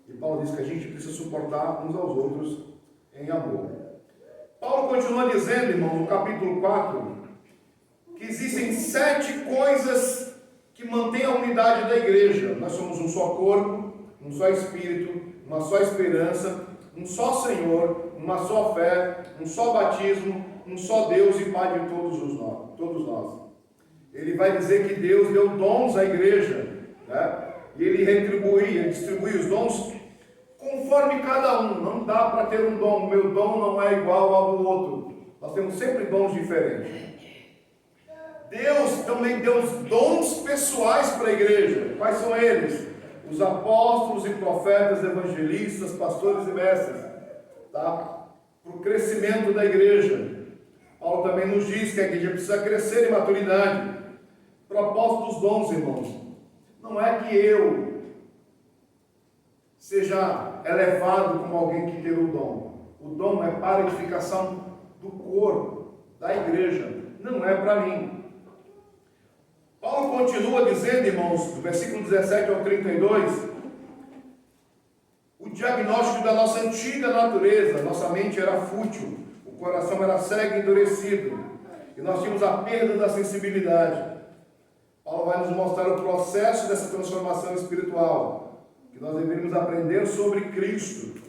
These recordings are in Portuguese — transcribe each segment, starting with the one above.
E Paulo diz que a gente precisa suportar uns aos outros em amor. Paulo continua dizendo, irmão, no capítulo 4, que existem 7 coisas que mantêm a unidade da igreja. Nós somos um só corpo, um só espírito, uma só esperança, um só Senhor, uma só fé, um só batismo, um só Deus e Pai de todos nós. Ele vai dizer que Deus deu dons à igreja, né? E ele distribui os dons conforme cada um. Não dá para ter um dom. O meu dom não é igual ao do outro. Nós temos sempre dons diferentes. Deus também deu os dons pessoais para a igreja. Quais são eles? Os apóstolos e profetas, evangelistas, pastores e mestres, tá? Para o crescimento da igreja. Paulo também nos diz que a igreja precisa crescer em maturidade. Propósito dos dons, irmãos, não é que eu seja elevado como alguém que tem o dom. O dom é para a edificação do corpo, da igreja, não é para mim. Paulo continua dizendo, irmãos, do versículo 17 ao 32, o diagnóstico da nossa antiga natureza. Nossa mente era fútil, o coração era cego e endurecido, e nós tínhamos a perda da sensibilidade. Paulo vai nos mostrar o processo dessa transformação espiritual, que nós deveríamos aprender sobre Cristo,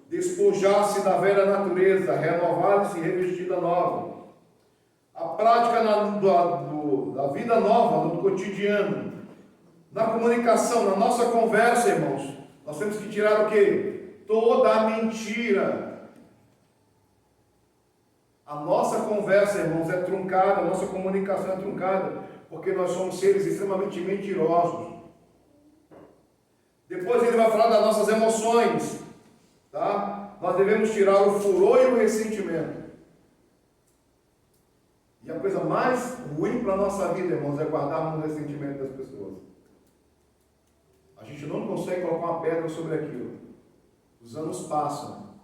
despojar-se da velha natureza, renovar-se e revestir da nova. A prática da vida nova, no cotidiano, na comunicação, na nossa conversa, irmãos, nós temos que tirar o quê? Toda a mentira. A nossa conversa, irmãos, é truncada, a nossa comunicação é truncada, porque nós somos seres extremamente mentirosos. Depois ele vai falar das nossas emoções, tá? Nós devemos tirar o furor e o ressentimento. E a coisa mais ruim para a nossa vida, irmãos, é guardarmos o ressentimento das pessoas. A gente não consegue colocar uma pedra sobre aquilo. Os anos passam.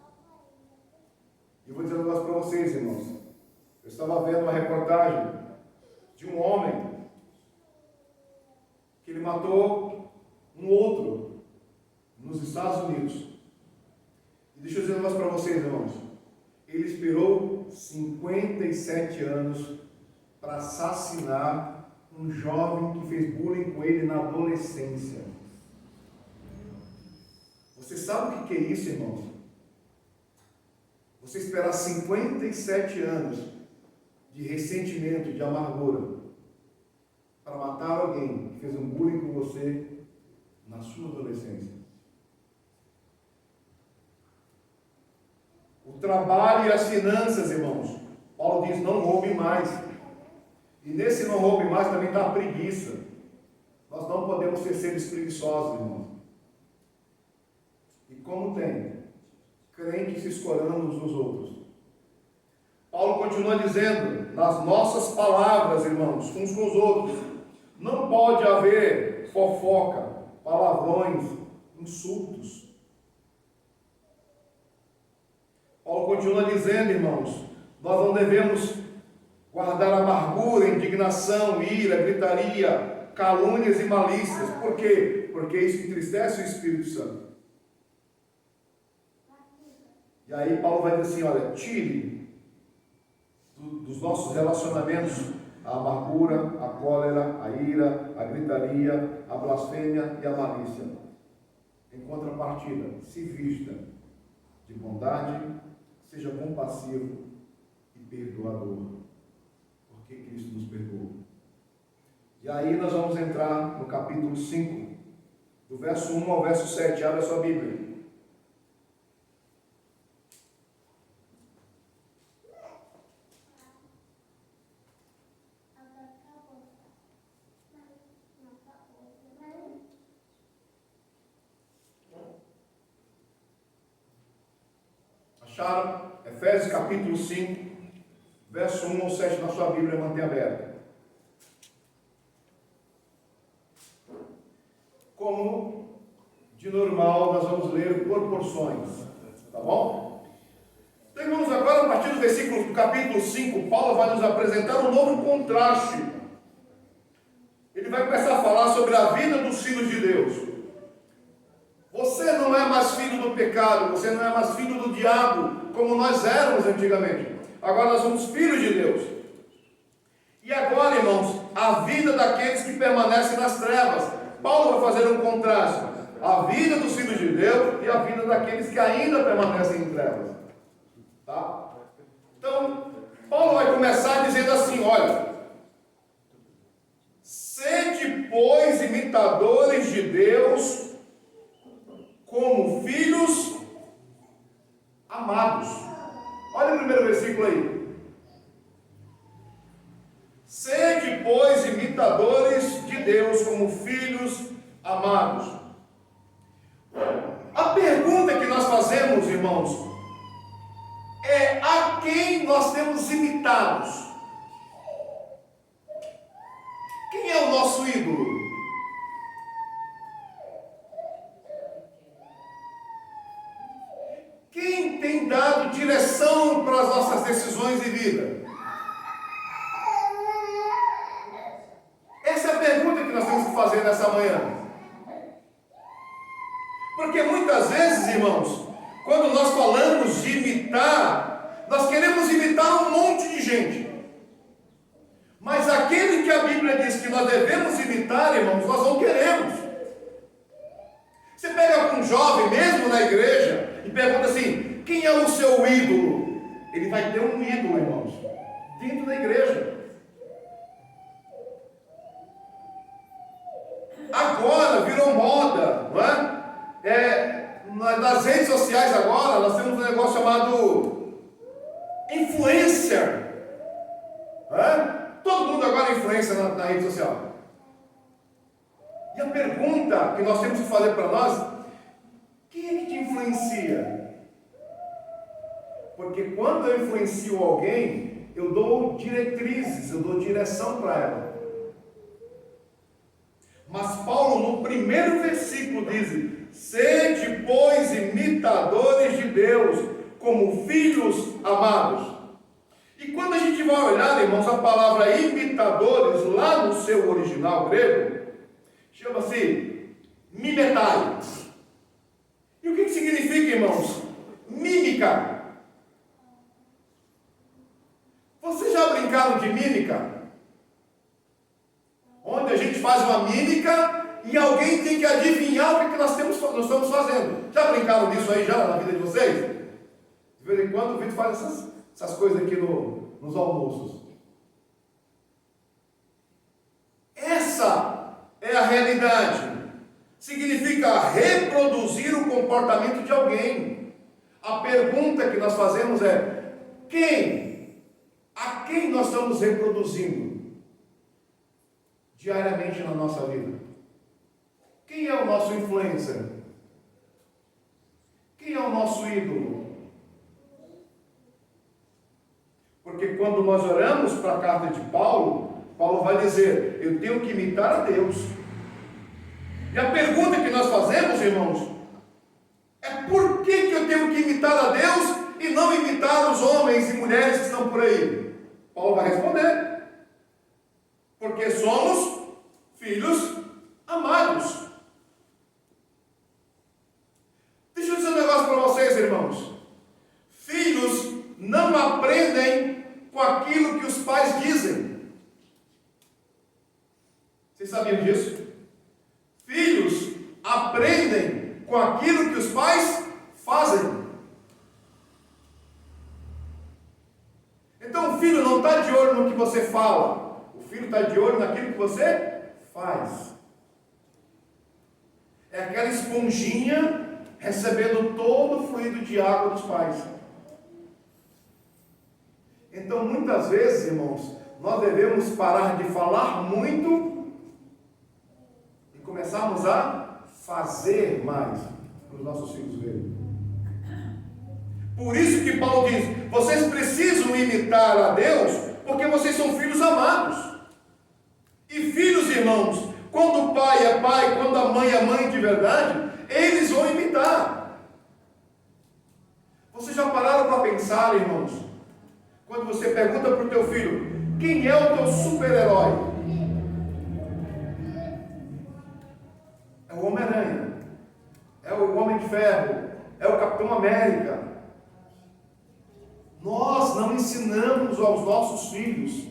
E eu vou dizer um negócio para vocês, irmãos. Eu estava vendo uma reportagem de um homem que ele matou um outro nos Estados Unidos. E deixa eu dizer um negócio para vocês, irmãos. Ele esperou 57 anos para assassinar um jovem que fez bullying com ele na adolescência. Você sabe o que é isso, irmãos? Você esperar 57 anos de ressentimento, de amargura, para matar alguém que fez um bullying com você na sua adolescência. O trabalho e as finanças, irmãos. Paulo diz, não roube mais. E nesse não roube mais também está a preguiça. Nós não podemos ser seres preguiçosos, irmãos. E como tem crentes se escorando uns nos outros. Paulo continua dizendo, nas nossas palavras, irmãos, uns com os outros, não pode haver fofoca, palavrões, insultos. Paulo continua dizendo, irmãos, nós não devemos guardar amargura, indignação, ira, gritaria, calúnias e malícias. Por quê? Porque isso entristece o Espírito Santo. E aí Paulo vai dizer assim, olha, tire dos nossos relacionamentos a amargura, a cólera, a ira, a gritaria, a blasfêmia e a malícia. Em contrapartida, se vista de bondade, seja compassivo e perdoador, porque Cristo nos perdoou. E aí nós vamos entrar no capítulo 5, do verso 1 ao verso 7. Abre a sua Bíblia. Acharam? Efésios capítulo 5, verso 1 ao 7 na sua Bíblia, mantém aberta. Como de normal, nós vamos ler por porções, tá bom? Então, irmãos, agora a partir do capítulo 5, Paulo vai nos apresentar um novo contraste. Ele vai começar a falar sobre a vida dos filhos de Deus. Você não é mais filho do pecado, você não é mais filho do diabo, como nós éramos antigamente. Agora nós somos filhos de Deus. E agora, irmãos, a vida daqueles que permanecem nas trevas. Paulo vai fazer um contraste. A vida dos filhos de Deus e a vida daqueles que ainda permanecem em trevas. Tá? Então, Paulo vai começar dizendo assim, olha: sede, pois, imitadores de Deus, como filhos amados. Olha o primeiro versículo aí. Sede, pois, imitadores de Deus, como filhos amados. A pergunta que nós fazemos, irmãos, é: a quem nós temos imitados? Quem é o nosso ídolo? Quem tem dado direção para as nossas decisões de vida? Essa é a pergunta que nós temos que fazer nessa manhã. Porque muitas vezes, irmãos, quando nós falamos de imitar, nós queremos imitar um monte de gente. Mas aquele que a Bíblia diz que nós devemos imitar, irmãos, nós não queremos. Você pega um jovem mesmo na igreja e pergunta assim: quem é o seu ídolo? Ele vai ter um ídolo, irmãos, dentro da igreja. Agora virou moda, não é? Nas redes sociais agora nós temos um negócio chamado influencer. Não é? Todo mundo agora é influencer na rede social. E a pergunta que nós temos que fazer para nós: quem é que te influencia? Porque quando eu influencio alguém, eu dou diretrizes, eu dou direção para ela. Mas Paulo, no primeiro versículo, diz: sede, pois, imitadores de Deus, como filhos amados. E quando a gente vai olhar, irmãos, a palavra imitadores, lá no seu original grego, chama-se mimetai. E o que significa, irmãos? Mímica. Vocês já brincaram de mímica? Onde a gente faz uma mímica e alguém tem que adivinhar o que nós estamos fazendo. Já brincaram disso aí já na vida de vocês? De vez em quando o Vitor faz essas coisas aqui nos almoços. Essa é a realidade. Significa reproduzir o comportamento de alguém. A pergunta que nós fazemos é: a quem nós estamos reproduzindo diariamente na nossa vida? Quem é o nosso influencer? Quem é o nosso ídolo? Porque quando nós olhamos para a carta de Paulo, Paulo vai dizer: eu tenho que imitar a Deus. E a pergunta que nós fazemos, irmãos, é: por que eu tenho que imitar a Deus e não imitar os homens e mulheres que estão por aí? Paulo vai responder: porque somos filhos amados. Deixa eu dizer um negócio para vocês, irmãos. Filhos não aprendem com aquilo que os pais dizem. Vocês sabiam disso? Filhos aprendem com aquilo que os pais fazem. Então o filho não está de olho no que você fala. O filho está de olho naquilo que você faz. É aquela esponjinha recebendo todo o fluido de água dos pais. Então, muitas vezes, irmãos, nós devemos parar de falar muito e começarmos a fazer mais para os nossos filhos verem. Por isso que Paulo diz: vocês precisam imitar a Deus, porque vocês são filhos amados. E filhos, irmãos, quando o pai é pai, quando a mãe é mãe de verdade, eles vão imitar. Vocês já pararam para pensar, irmãos? Quando você pergunta para o teu filho: quem é o teu super-herói? é o Homem-Aranha, é o Homem de Ferro, é o Capitão América. Nós não ensinamos aos nossos filhos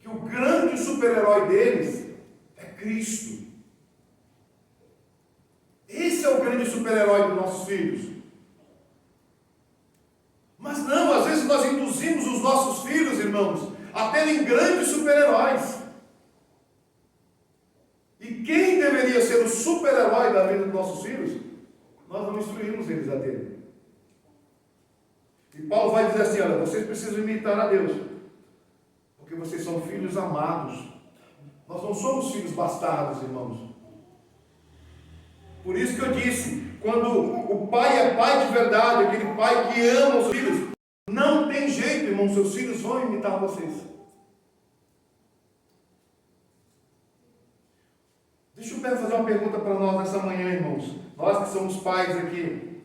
que o grande super-herói deles é Cristo. Esse é o grande super-herói dos nossos filhos. Mas não, às vezes nós induzimos os nossos filhos, irmãos, a terem grandes super-heróis. E quem deveria ser o super-herói da vida dos nossos filhos, nós não instruímos eles a terem. E Paulo vai dizer assim, olha, vocês precisam imitar a Deus, porque vocês são filhos amados. Nós não somos filhos bastardos, irmãos. Por isso que eu disse, quando o pai é pai de verdade, aquele pai que ama os filhos, não tem jeito, irmão, seus filhos vão imitar vocês. Deixa eu fazer uma pergunta para nós nessa manhã, irmãos. Nós que somos pais aqui.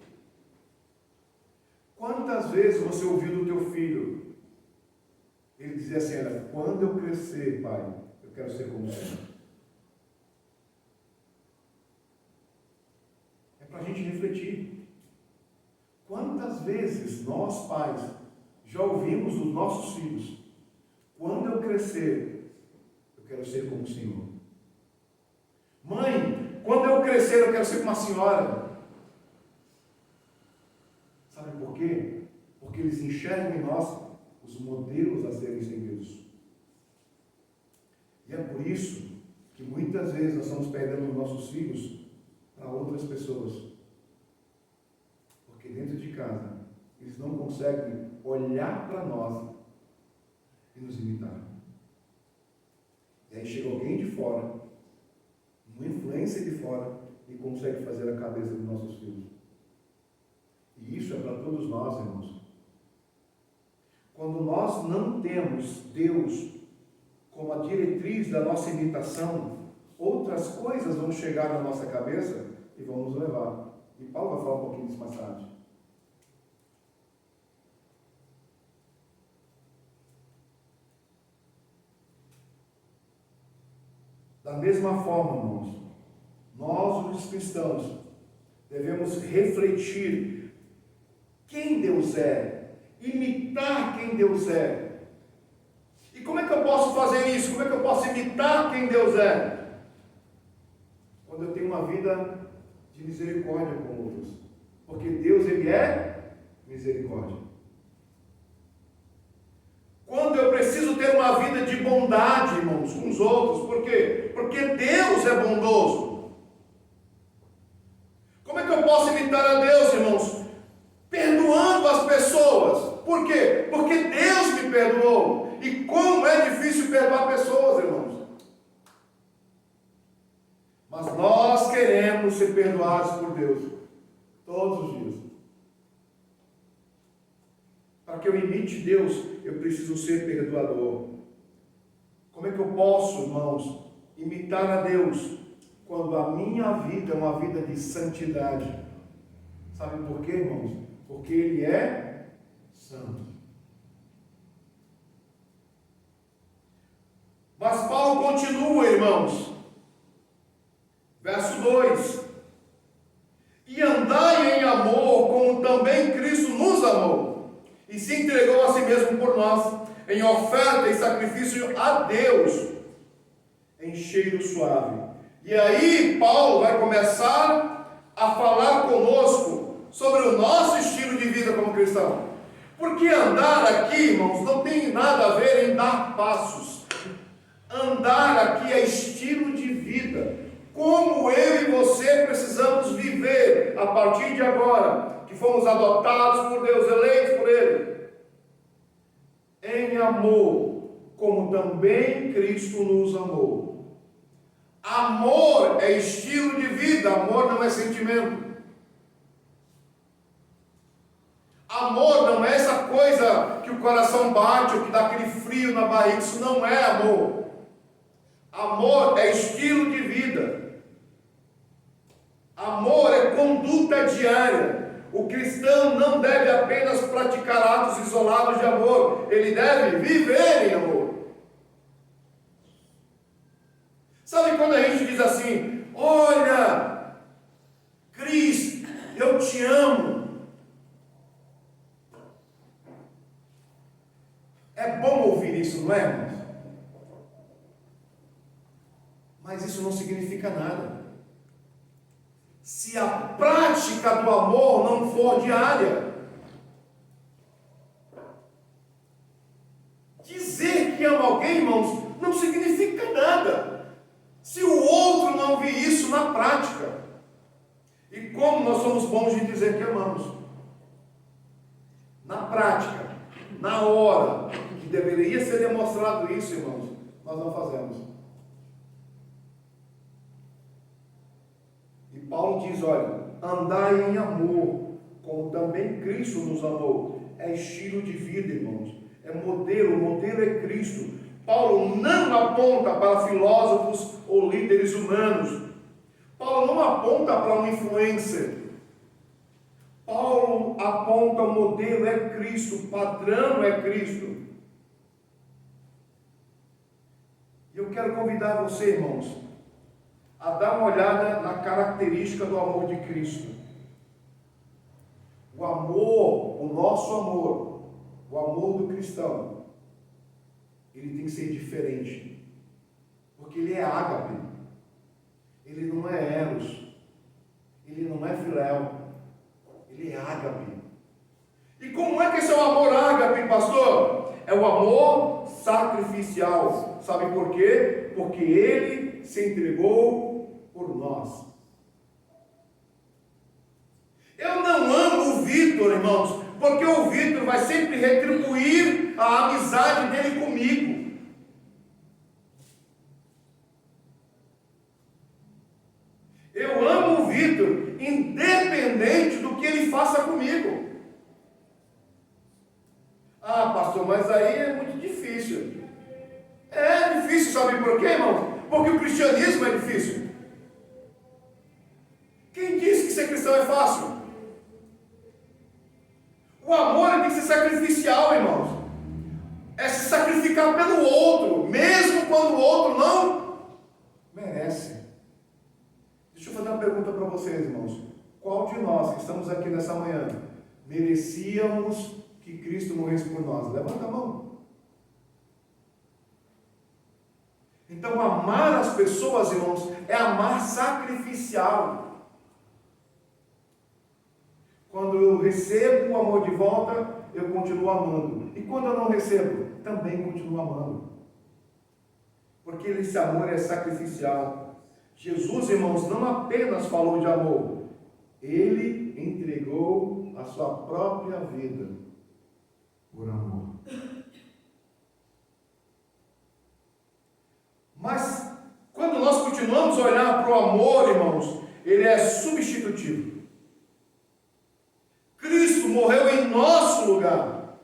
Quantas vezes você ouviu do teu filho, ele dizia assim, olha, quando eu crescer, pai, eu quero ser como você. É para a gente refletir. Quantas vezes nós, pais, já ouvimos dos nossos filhos, quando eu crescer, eu quero ser como o Senhor. Mãe, quando eu crescer, eu quero ser como a senhora. Sabe por quê? Porque eles enxergam em nós os modelos a serem seguidos. E é por isso que muitas vezes nós estamos perdendo os nossos filhos para outras pessoas. Porque dentro de casa, eles não conseguem olhar para nós e nos imitar. E aí chega alguém de fora, uma influência de fora, e consegue fazer a cabeça dos nossos filhos. E isso é para todos nós, irmãos. Quando nós não temos Deus como a diretriz da nossa imitação, outras coisas vão chegar na nossa cabeça e vão nos levar. E Paulo vai falar um pouquinho disso mais tarde. Da mesma forma, irmãos, nós, os cristãos, devemos refletir quem Deus é, imitar quem Deus é. E como é que eu posso fazer isso? Como é que eu posso imitar quem Deus é? Quando eu tenho uma vida de misericórdia com outros. Porque Deus, Ele é misericórdia. Quando eu preciso ter uma vida de bondade, irmãos, com os outros. Por quê? Porque Deus é bondoso. Como é que eu posso imitar a Deus, irmãos? Perdoando as pessoas. Por quê? Porque Deus me perdoou. E como é difícil perdoar pessoas, irmãos. Mas nós queremos ser perdoados por Deus. Todos os dias. Para que eu imite Deus, eu preciso ser perdoador. Como é que eu posso, irmãos, imitar a Deus quando a minha vida é uma vida de santidade? Sabe por quê, irmãos? Porque Ele é santo. Mas Paulo continua, irmãos. Verso 2. E andai em amor, como também Cristo nos amou, e se entregou a si mesmo por nós, em oferta e sacrifício a Deus, em cheiro suave. E aí Paulo vai começar a falar conosco sobre o nosso estilo de vida como cristão. Porque andar aqui, irmãos, não tem nada a ver em dar passos. Andar aqui é estilo de vida. Como eu e você precisamos viver a partir de agora, que fomos adotados por Deus, eleitos por Ele. Em amor, como também Cristo nos amou. Amor é estilo de vida, amor não é sentimento. Amor não é essa coisa que o coração bate ou que dá aquele frio na barriga, isso não é amor. Amor é estilo de vida. Amor é conduta diária. O cristão não deve apenas praticar atos isolados de amor, ele deve viver em amor. Sabe quando a gente diz assim, olha, te amo. É bom ouvir isso, não é, irmãos? Mas isso não significa nada se a prática do amor não for diária. Dizer que ama alguém, irmãos, não significa nada se o outro não vir isso na prática. E como nós somos bons de dizer que amamos, na prática, na hora que deveria ser demonstrado isso, irmãos, nós não fazemos. E Paulo diz, olha, andai em amor, como também Cristo nos amou. É estilo de vida, irmãos. É modelo, o modelo é Cristo. Paulo não aponta para filósofos ou líderes humanos. Paulo não aponta para um influencer. Paulo aponta o modelo é Cristo, o padrão é Cristo. E eu quero convidar você, irmãos, a dar uma olhada na característica do amor de Cristo. O amor, o nosso amor, o amor do cristão, ele tem que ser diferente, porque ele é ágape, ele não é eros, ele não é filéu, ele é ágape. E como é que esse é o amor ágape, pastor? É o amor sacrificial. Sabe por quê? Porque ele se entregou por nós. Eu não amo o Vitor, irmãos, porque o Vitor vai sempre retribuir a amizade dele comigo. Eu amo o Vitor, independente do que ele faça comigo. Ah, pastor, mas aí é muito difícil. É difícil, sabe por quê, irmãos? Porque o cristianismo é difícil. Quem disse que ser cristão é fácil? O amor tem que ser sacrificial, irmãos. É se sacrificar pelo outro, mesmo quando o outro não merece. Deixa eu fazer uma pergunta para vocês, irmãos. Qual de nós que estamos aqui nessa manhã merecíamos que Cristo morresse por nós? Levanta a mão. Então, amar as pessoas, irmãos, é amar sacrificial. Quando eu recebo o amor de volta, eu continuo amando. E quando eu não recebo, também continuo amando. Porque esse amor é sacrificial. Jesus, irmãos, não apenas falou de amor, ele entregou a sua própria vida por amor. Mas, quando nós continuamos a olhar para o amor, irmãos, ele é substitutivo. Cristo morreu em nosso lugar.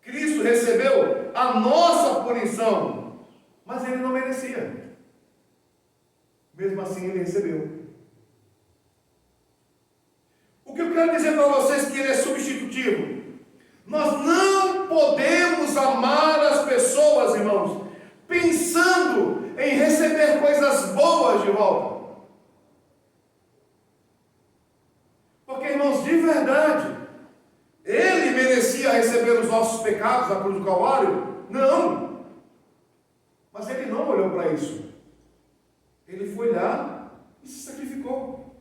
Cristo recebeu a nossa punição, mas ele não merecia. Mesmo assim, ele recebeu. O que eu quero dizer para vocês é que ele é substitutivo. Nós não podemos amar as pessoas, irmãos, pensando em receber coisas boas de volta. Porque, irmãos, de verdade, ele merecia receber os nossos pecados na cruz do Calvário? Não. Mas ele não olhou para isso. Ele foi lá e se sacrificou.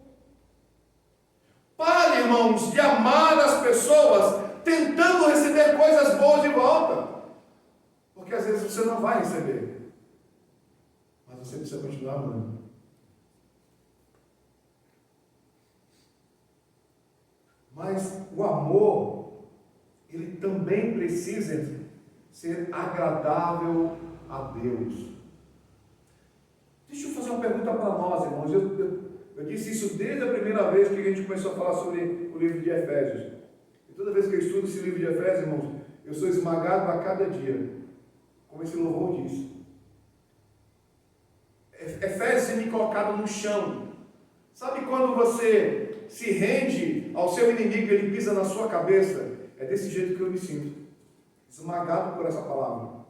Pare, irmãos, de amar as pessoas tentando receber coisas boas de volta. Porque às vezes você não vai receber. Mas você precisa continuar amando. Mas o amor, ele também precisa ser agradável a Deus. Deixa eu fazer uma pergunta para nós, irmãos. Eu disse isso desde a primeira vez que a gente começou a falar sobre o livro de Efésios. E toda vez que eu estudo esse livro de Efésios, irmãos, eu sou esmagado a cada dia. Como esse louvor diz. Efésios me colocado no chão. Sabe quando você se rende ao seu inimigo e ele pisa na sua cabeça? É desse jeito que eu me sinto. Esmagado por essa palavra.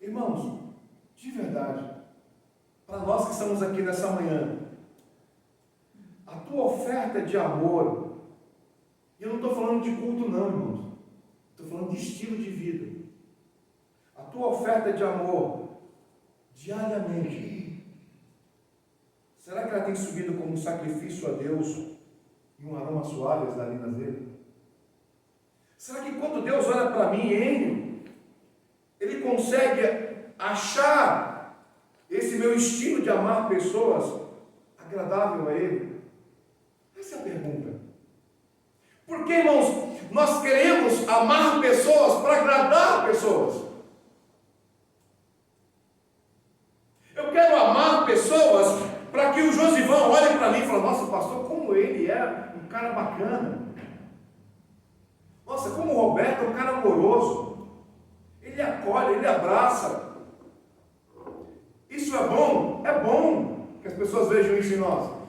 Irmãos, de verdade, para nós que estamos aqui nessa manhã, a tua oferta de amor, e eu não estou falando de culto não, irmãos, estou falando de estilo de vida, a tua oferta de amor, diariamente, será que ela tem subido como um sacrifício a Deus e um aroma suave às narinas dele? Será que quando Deus olha para mim, Ele consegue achar esse meu estilo de amar pessoas agradável a Ele? Essa é a pergunta. Porque, irmãos, nós queremos amar pessoas para agradar pessoas. Eu quero amar pessoas para que o Josivão olhe para mim e fale: nossa, pastor, como ele é um cara bacana. Nossa, como o Roberto é um cara amoroso. Ele acolhe, ele abraça. Isso é bom? É bom que as pessoas vejam isso em nós.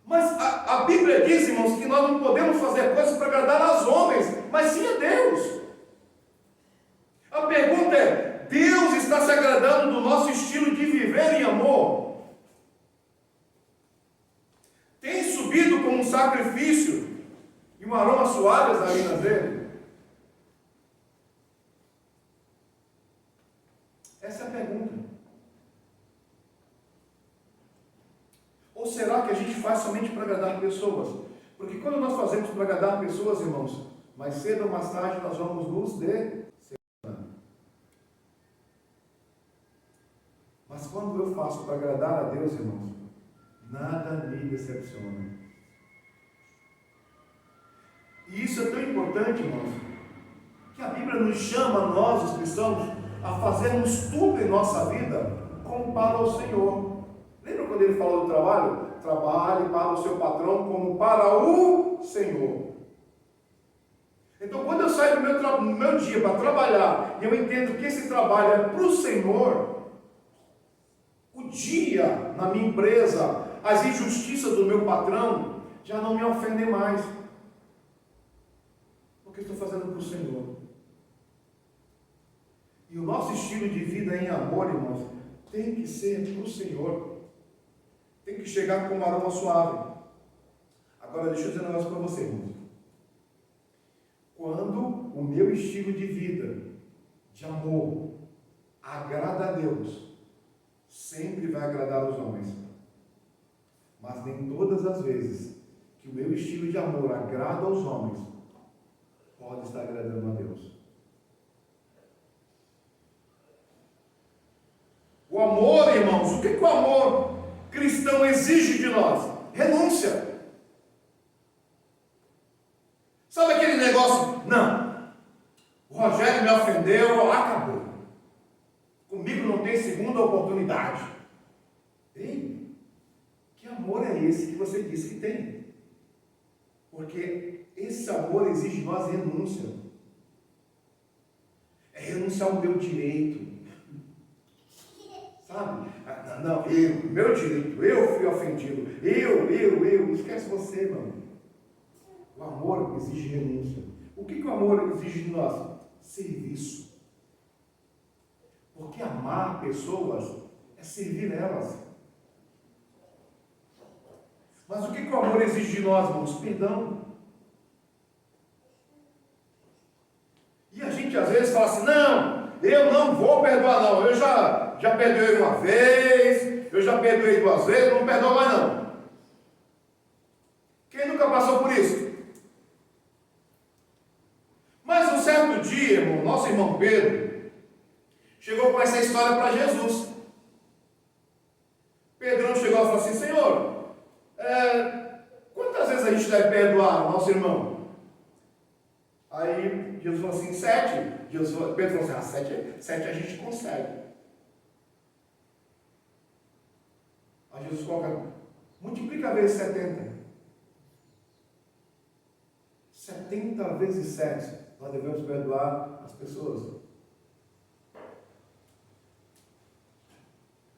Mas a Bíblia diz, irmãos, que nós não podemos fazer coisas para agradar aos homens, mas sim a Deus. A pergunta é: Deus está se agradando do nosso estilo de viver em amor? Tem subido como um sacrifício e um aroma suave às narinas dele? Essa é a pergunta. Ou será que a gente faz somente para agradar pessoas? Porque quando nós fazemos para agradar pessoas, irmãos, mais cedo ou mais tarde nós vamos nos decepcionar. Mas quando eu faço para agradar a Deus, irmãos, nada me decepciona. E isso é tão importante, irmãos, que a Bíblia nos chama, nós os cristãos, a fazermos tudo em nossa vida como para o Senhor. Lembra quando ele falou do trabalho? Trabalhe para o seu patrão como para o Senhor. Então, quando eu saio do meu dia para trabalhar, e eu entendo que esse trabalho é para o Senhor, o dia na minha empresa, as injustiças do meu patrão, já não me ofendem mais. Porque eu estou fazendo para o Senhor. E o nosso estilo de vida em amor, irmãos, tem que ser para o Senhor. Tem que chegar com um aroma suave. Agora, deixa eu dizer um negócio para você, irmãos. Quando o meu estilo de vida, de amor, agrada a Deus, sempre vai agradar os homens. Mas nem todas as vezes que o meu estilo de amor agrada aos homens, pode estar agradando a Deus. O amor, irmãos, o que o amor cristão exige de nós? Renúncia. Sabe aquele negócio? Não, o Rogério me ofendeu, acabou. Comigo não tem segunda oportunidade. Ei, que amor é esse que você disse que tem? Porque esse amor exige de nós renúncia. É renunciar ao meu direito. Sabe? Não, meu direito, eu fui ofendido, eu, esquece você, mano. O amor exige renúncia. O que o amor exige de nós? Serviço. Porque amar pessoas é servir elas. Mas o que o amor exige de nós, irmãos? Perdão. E a gente às vezes fala assim: não, eu não vou perdoar não, eu já perdoei uma vez, eu já perdoei 2 vezes, não perdoo mais não. Quem nunca passou por isso? Mas um certo dia, irmão, nosso irmão Pedro chegou com essa história para Jesus. Pedrão chegou e falou assim: Senhor, quantas vezes a gente deve perdoar o nosso irmão? Aí Jesus falou assim: 7. Pedro falou assim: 7 a gente consegue. Aí Jesus coloca: multiplica vezes 70. 70 vezes 7. Nós devemos perdoar as pessoas.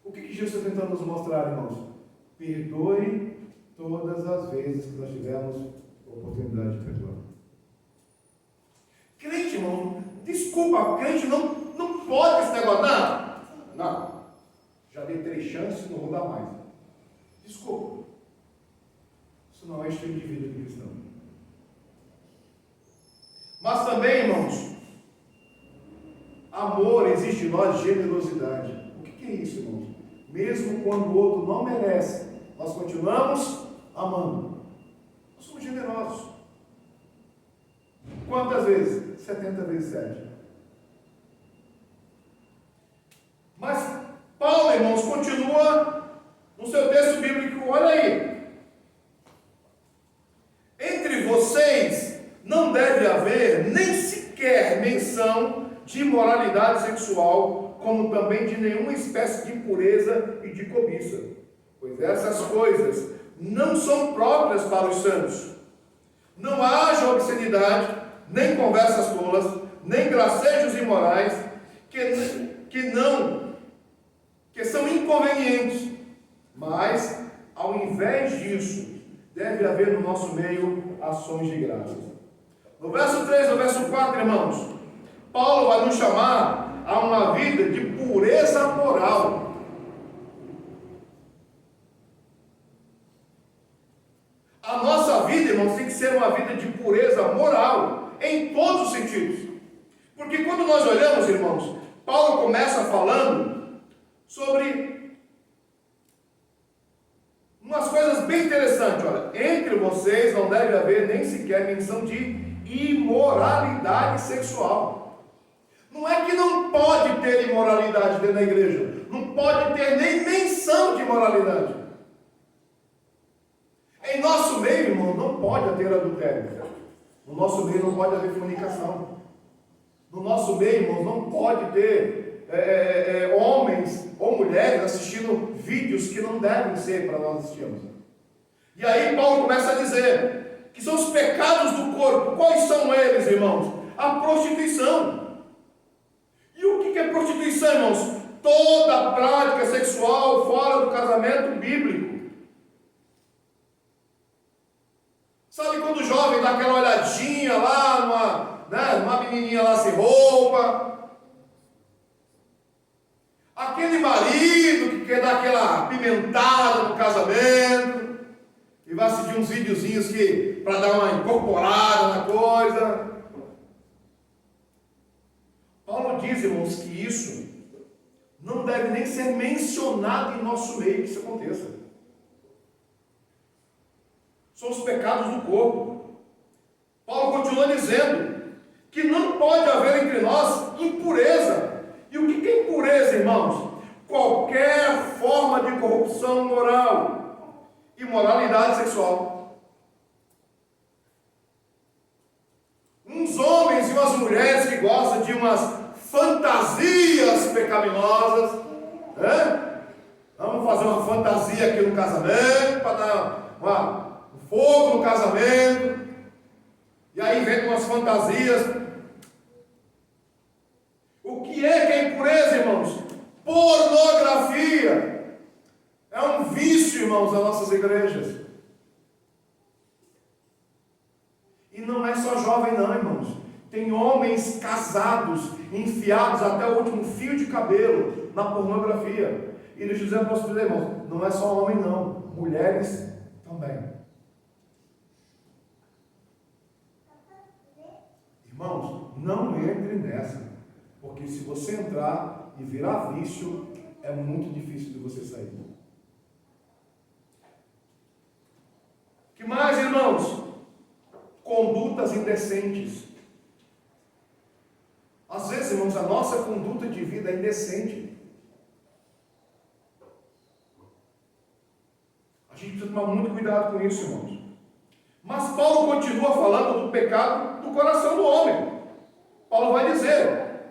O que Jesus está tentando nos mostrar, irmãos? Perdoe todas as vezes que nós tivermos oportunidade de perdoar. Crente, irmão, desculpa, crente não pode esse negócio. Não. Já dei 3 chances, não vou dar mais. Desculpa. Isso não é estilo de vida cristão. Mas também, irmãos, amor existe em nós, generosidade. O que é isso, irmãos? Mesmo quando o outro não merece, nós continuamos amando. Nós somos generosos. Quantas vezes? 70 vezes 7. Mas Paulo, irmãos, continua no seu texto bíblico, olha aí. Entre vocês não deve haver nem sequer menção de imoralidade sexual, como também de nenhuma espécie de impureza e de cobiça, pois essas coisas não são próprias para os santos. Não haja obscenidade, nem conversas tolas, nem gracejos imorais, que são inconvenientes, mas, ao invés disso, deve haver no nosso meio ações de graças. No verso 3, no verso 4, irmãos, Paulo vai nos chamar a uma vida de pureza moral. A nossa vida, irmãos, tem que ser uma vida de pureza moral, em todos os sentidos. Porque quando nós olhamos, irmãos, Paulo começa falando sobre umas coisas bem interessantes. Olha, entre vocês não deve haver nem sequer menção de imoralidade sexual. Não é que não pode ter imoralidade dentro da igreja, não pode ter nem menção de imoralidade. Em nosso meio, irmão, não pode haver adultério. No nosso meio não pode haver fornicação. No nosso meio, irmão, não pode ter homens ou mulheres assistindo vídeos que não devem ser para nós assistirmos. E aí Paulo começa a dizer que são os pecados do corpo. Quais são eles, irmãos? A prostituição. E o que é prostituição, irmãos? Toda prática sexual fora do casamento bíblico. Sabe quando o jovem dá aquela olhadinha lá, numa menininha lá sem roupa? Aquele marido que quer dar aquela pimentada no casamento e vai assistir uns videozinhos para dar uma incorporada na coisa. Paulo diz, irmãos, que isso não deve nem ser mencionado em nosso meio que isso aconteça. São os pecados do corpo. Paulo continua dizendo que não pode haver entre nós impureza. E o que é impureza, irmãos? Qualquer forma de corrupção moral, imoralidade sexual. Uns homens e umas mulheres que gostam de umas fantasias pecaminosas, né? Vamos fazer uma fantasia aqui no casamento para dar fogo no casamento, e aí inventam umas fantasias. O que é impureza, irmãos? Pornografia. É um vício, irmãos, das nossas igrejas. E não é só jovem não, irmãos. Tem homens casados, enfiados até o último fio de cabelo na pornografia. E deixa eu dizer para vocês, irmãos, não é só homem não, mulheres também. Irmãos, não entre nessa, porque se você entrar e virar vício, é muito difícil de você sair. Que mais, irmãos? Condutas indecentes. Às vezes, irmãos, a nossa conduta de vida é indecente. A gente precisa tomar muito cuidado com isso, irmãos. Mas Paulo continua falando do pecado do coração do homem. Paulo vai dizer: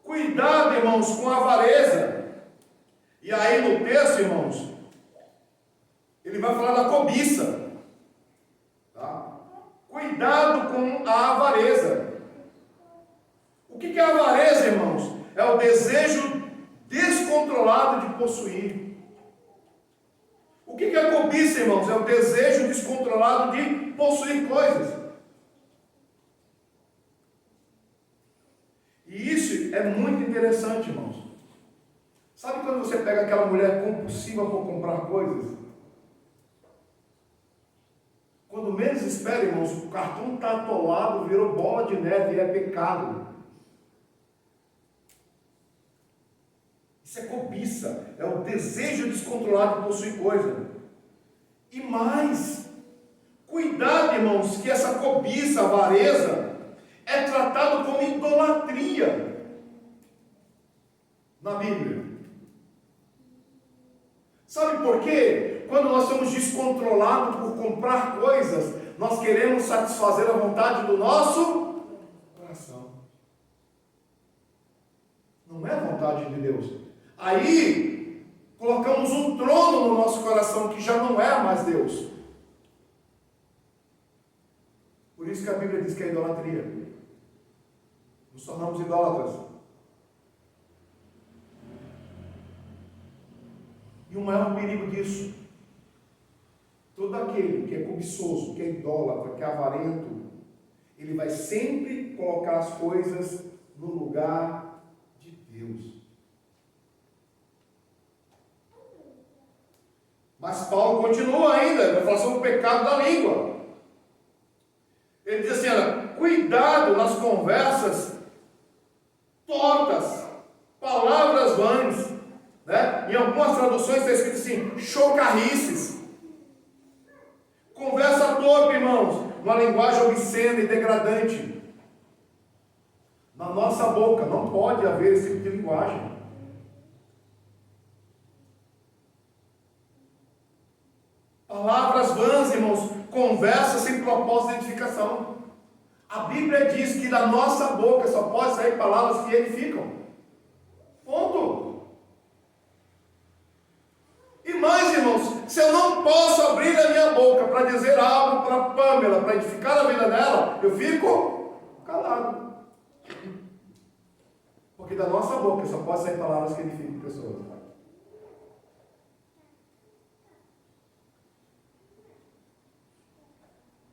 cuidado, irmãos, com a avareza. E aí no texto, irmãos, ele vai falar da cobiça. Tá? Cuidado com a avareza. O que é a avareza, irmãos? É o desejo descontrolado de possuir. O que é a cobiça, irmãos? É o desejo descontrolado de possuir coisas. E isso é muito interessante, irmãos. Sabe quando você pega aquela mulher compulsiva por comprar coisas? menos espera, irmãos, o cartão está atolado, virou bola de neve e é pecado. Isso é cobiça, é o desejo descontrolado de possuir coisa. E mais, cuidado, irmãos, que essa cobiça, avareza, é tratado como idolatria na Bíblia. Sabe por quê? Quando nós somos descontrolados por comprar coisas, nós queremos satisfazer a vontade do nosso coração. Não é a vontade de Deus. Aí, colocamos um trono no nosso coração que já não é mais Deus. Por isso que a Bíblia diz que é idolatria. Nos tornamos idólatras. E o maior perigo disso, todo aquele que é cobiçoso, que é idólatra, que é avarento, ele vai sempre colocar as coisas no lugar de Deus. Mas Paulo continua ainda, vai falar sobre o pecado da língua. Ele diz assim, olha, cuidado nas conversas tortas, palavras vãs, né? Em algumas traduções está escrito assim, chocarrices. Conversa torpe, irmãos, uma linguagem obscena e degradante. Na nossa boca não pode haver esse tipo de linguagem. Palavras vãs, irmãos, conversa sem propósito de edificação. A Bíblia diz que da nossa boca só pode sair palavras que edificam. Ponto. E mais, irmãos, se eu não posso abrir a minha boca para dizer algo para Pamela, para edificar a vida dela, eu fico calado. Porque da nossa boca só pode sair palavras que edificam pessoas.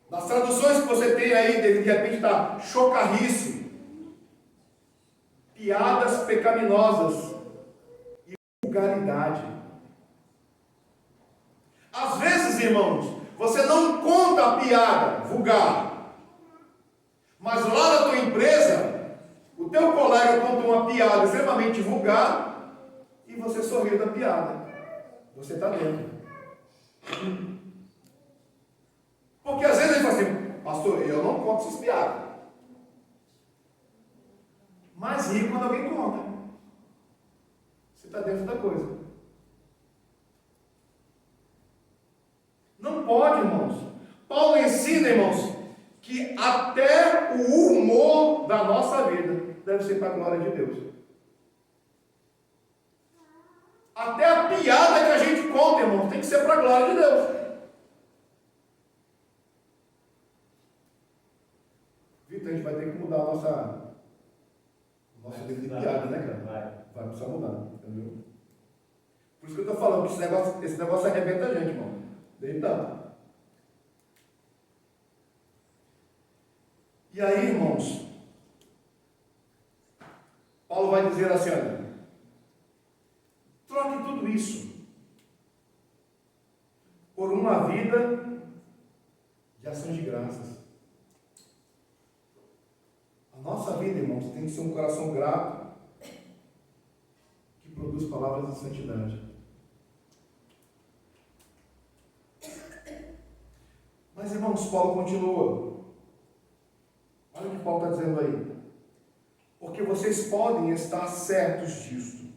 Nas traduções que você tem aí, de repente está chocarrice, piadas pecaminosas e vulgaridade. Às vezes, irmãos, você não conta a piada vulgar, mas lá na tua empresa, o teu colega conta uma piada extremamente vulgar e você sorriu da piada. Você está dentro. Porque às vezes ele fala assim, pastor, eu não conto essas piadas. Mas ri quando alguém conta. Você está dentro da coisa. Não pode, irmãos. Paulo ensina, irmãos, que até o humor da nossa vida deve ser para a glória de Deus. Até a piada que a gente conta, irmãos, tem que ser para a glória de Deus. Vitor, a gente vai ter que mudar o nosso livro de piada, né, cara? Vai precisar mudar, entendeu? Por isso que eu estou falando que esse negócio arrebenta a gente, irmão. Então. E aí, irmãos, Paulo vai dizer assim, olha, troque tudo isso por uma vida de ação de graças. A nossa vida, irmãos, tem que ser um coração grato que produz palavras de santidade. Mas, irmãos, Paulo continua. Olha o que Paulo está dizendo aí. Porque vocês podem estar certos disto.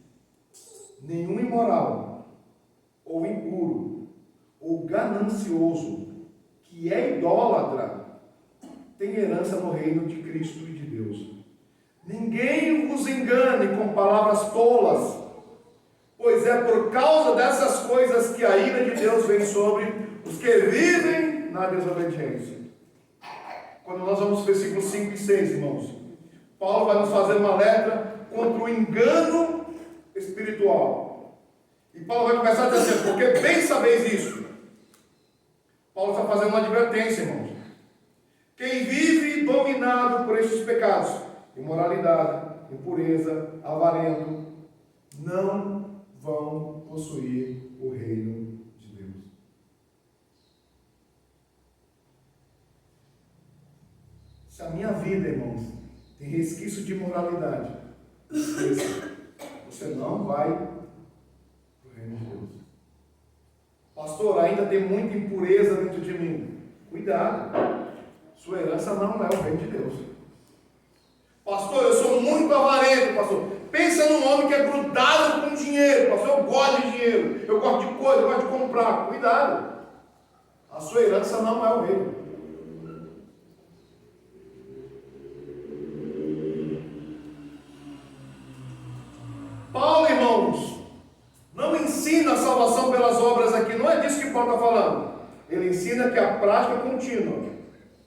Nenhum imoral, ou impuro, ou ganancioso, que é idólatra, tem herança no reino de Cristo e de Deus. Ninguém vos engane com palavras tolas, pois é por causa dessas coisas que a ira de Deus vem sobre os que vivem na desobediência. Quando nós vamos para versículos 5 e 6, irmãos, Paulo vai nos fazer uma letra contra o engano espiritual. E Paulo vai começar a dizer assim, porque bem sabeis isso. Paulo está fazendo uma advertência, irmãos. Quem vive dominado por estes pecados, imoralidade, impureza, avarento, não vão possuir o reino de Deus. Se a minha vida, irmãos, tem resquício de imoralidade, esqueça, você não vai para o reino de Deus. Pastor, ainda tem muita impureza dentro de mim. Cuidado, sua herança não é o reino de Deus. Pastor, eu sou muito avarento, pastor. Pensa num homem que é grudado com dinheiro. Pastor, eu gosto de dinheiro, eu gosto de coisa, eu gosto de comprar. Cuidado, a sua herança não é o reino. Paulo, irmãos, não ensina a salvação pelas obras aqui, não é disso que Paulo está falando. Ele ensina que a prática contínua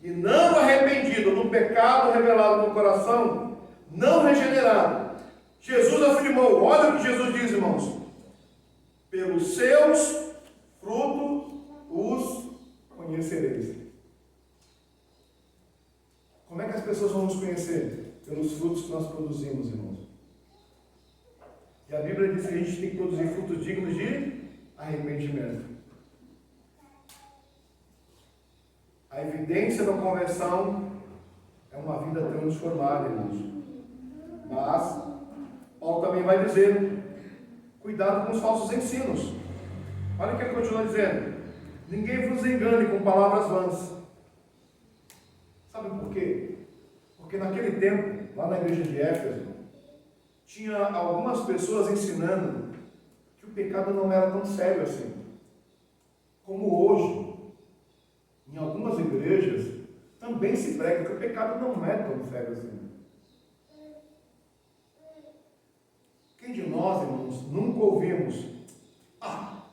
e não arrependido no pecado revelado no coração, não regenerado. Jesus afirmou, olha o que Jesus diz, irmãos: pelos seus frutos os conhecereis. Como é que as pessoas vão nos conhecer? Pelos frutos que nós produzimos, irmãos. E a Bíblia diz que a gente tem que produzir frutos dignos de arrependimento. A evidência da conversão é uma vida transformada, irmãos. Mas Paulo também vai dizer, cuidado com os falsos ensinos. Olha o que ele continua dizendo: ninguém vos engane com palavras vãs. Sabe por quê? Porque naquele tempo, lá na igreja de Éfeso, tinha algumas pessoas ensinando que o pecado não era tão sério assim. Como hoje, em algumas igrejas, também se prega que o pecado não é tão sério assim. Quem de nós, irmãos, nunca ouvimos: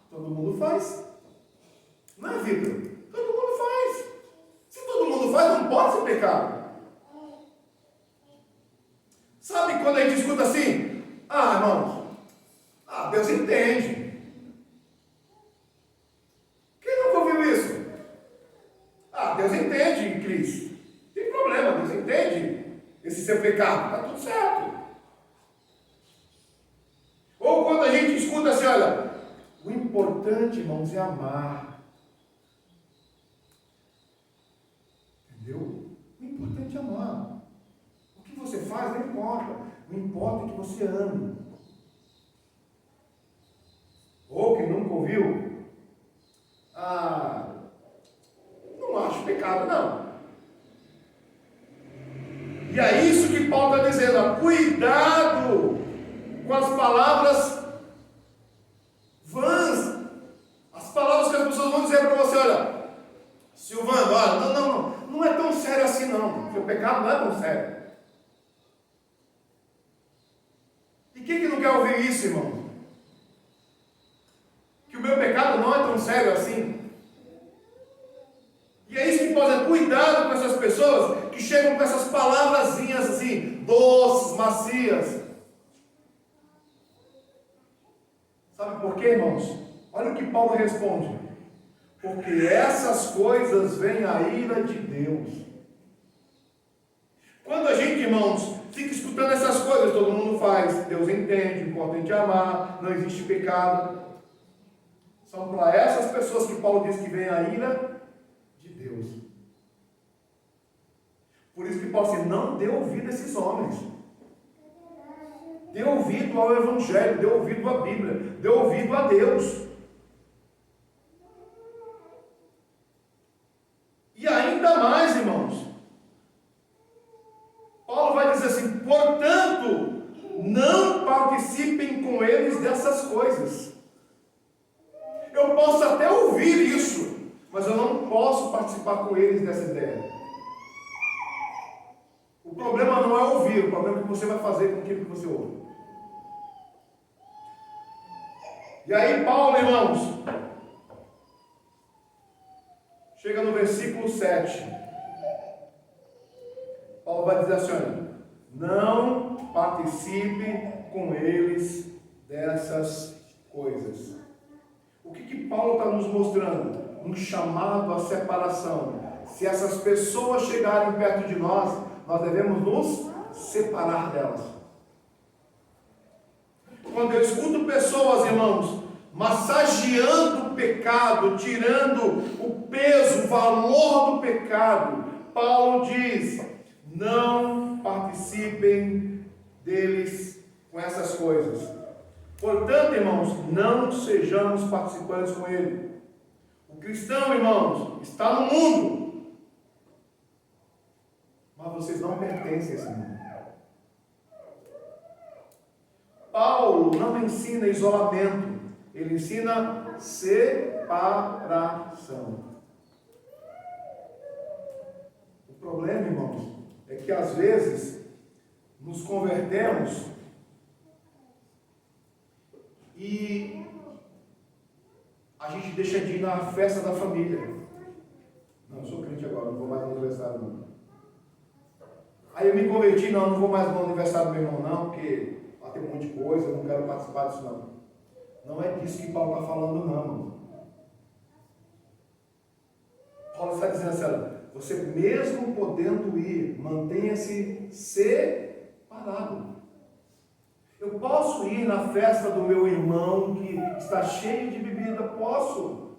todo mundo faz? Não é, Vitor? Todo mundo faz. Se todo mundo faz, não pode ser pecado. Sabe quando a gente escuta assim? Irmãos, Deus entende. Quem nunca ouviu isso? Deus entende, Cris. Não tem problema, Deus entende esse seu pecado. Está tudo certo. Ou quando a gente escuta assim, olha, o importante, irmãos, é amar. Entendeu? O importante é amar. O que você faz não importa. O importa é que você ame. Ou quem nunca ouviu, não acho pecado, não. E é isso que Paulo está dizendo, cuidado com as palavras vãs, as palavras que as pessoas vão dizer para você: olha, Silvano, não é tão sério assim não, o pecado não é tão sério. E quem que não quer ouvir isso, irmão? Que o meu pecado não é tão sério assim. E é isso que pode ser, cuidado com essas pessoas que chegam com essas palavrazinhas assim, doces, macias. Sabe por quê, irmãos? Olha o que Paulo responde: porque essas coisas vêm a ira de Deus. Quando a gente, irmãos, fica escutando essas coisas, todo mundo faz, Deus entende, o importante é amar, não existe pecado. São para essas pessoas que Paulo diz que vem a ira de Deus. Por isso que Paulo diz: não dê ouvido a esses homens. Dê ouvido ao Evangelho, dê ouvido à Bíblia, dê ouvido a Deus. E ainda mais, irmãos, Paulo vai dizer assim: portanto, não participem com eles dessas coisas. Eu posso até ouvir isso, mas eu não posso participar com eles dessa ideia. O problema não é ouvir, o problema é o que você vai fazer com aquilo que você ouve. E aí Paulo, irmãos, chega no versículo 7. Paulo vai dizer assim: olha, não participe com eles dessas coisas. O que Paulo está nos mostrando? Um chamado à separação. Se essas pessoas chegarem perto de nós, nós devemos nos separar delas. Quando eu escuto pessoas, irmãos, massageando o pecado, tirando o peso, o valor do pecado, Paulo diz: não participem deles com essas coisas. Portanto, irmãos, não sejamos participantes com ele. O cristão, irmãos, está no mundo, mas vocês não pertencem a esse mundo. Paulo não ensina isolamento, ele ensina separação. O problema, irmãos, é que às vezes nos convertemos e a gente deixa de ir na festa da família. Não, eu sou crente agora, não vou mais no aniversário não. Aí eu me converti, não vou mais no aniversário do meu irmão não, porque lá tem um monte de coisa, eu não quero participar disso não. Não é disso que Paulo está falando não, irmão. Paulo está dizendo assim, você mesmo podendo ir, mantenha-se separado. Eu posso ir na festa do meu irmão que está cheio de bebida? Posso.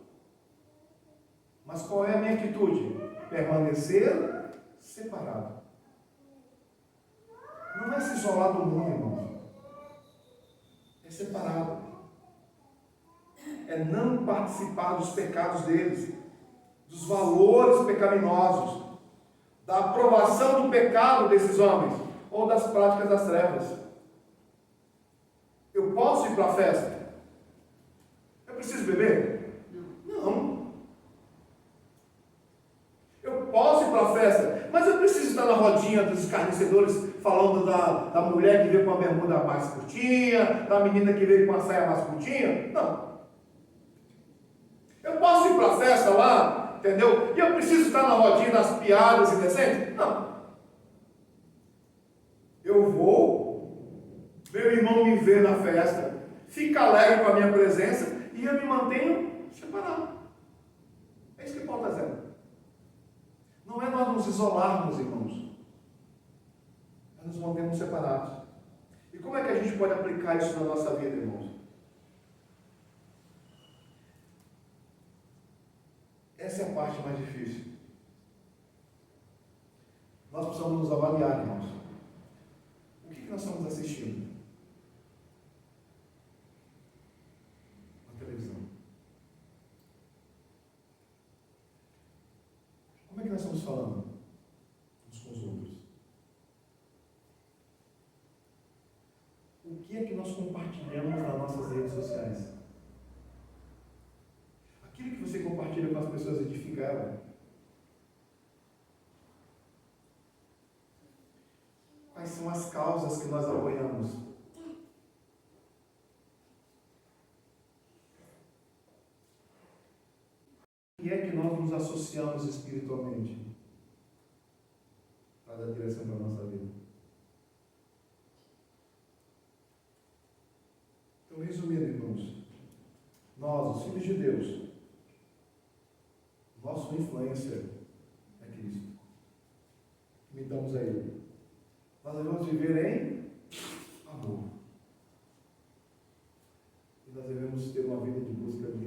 Mas qual é a minha atitude? Permanecer separado. Não é se isolar do mundo, irmão. É separado. É não participar dos pecados deles, dos valores pecaminosos, da aprovação do pecado desses homens, ou das práticas das trevas. Eu posso ir para a festa? Eu preciso beber? Não. Eu posso ir para a festa, mas eu preciso estar na rodinha dos escarnecedores falando da mulher que veio com a bermuda mais curtinha, da menina que veio com a saia mais curtinha? Não. Eu posso ir para a festa lá, entendeu? E eu preciso estar na rodinha das piadas indecentes? Não. Eu vou, meu irmão me vê na festa, fica alegre com a minha presença e eu me mantenho separado. É isso que Paulo está dizendo. Não é nós nos isolarmos, irmãos. Nós nos mantemos separados. E como é que a gente pode aplicar isso na nossa vida, irmãos? Essa é a parte mais difícil. Nós precisamos nos avaliar, irmãos. O que nós estamos assistindo? Na televisão. Como é que nós estamos falando uns com os outros? O que é que nós compartilhamos nas nossas redes sociais? Aquilo que você compartilha com as pessoas edifica ela? Quais são as causas que nós apoiamos? O que é que nós nos associamos espiritualmente para dar direção para a nossa vida? Então, resumindo, irmãos, nós, os filhos de Deus, nosso influencer é Cristo. Imitamos a Ele. Nós devemos viver em amor. E nós devemos ter uma vida de busca de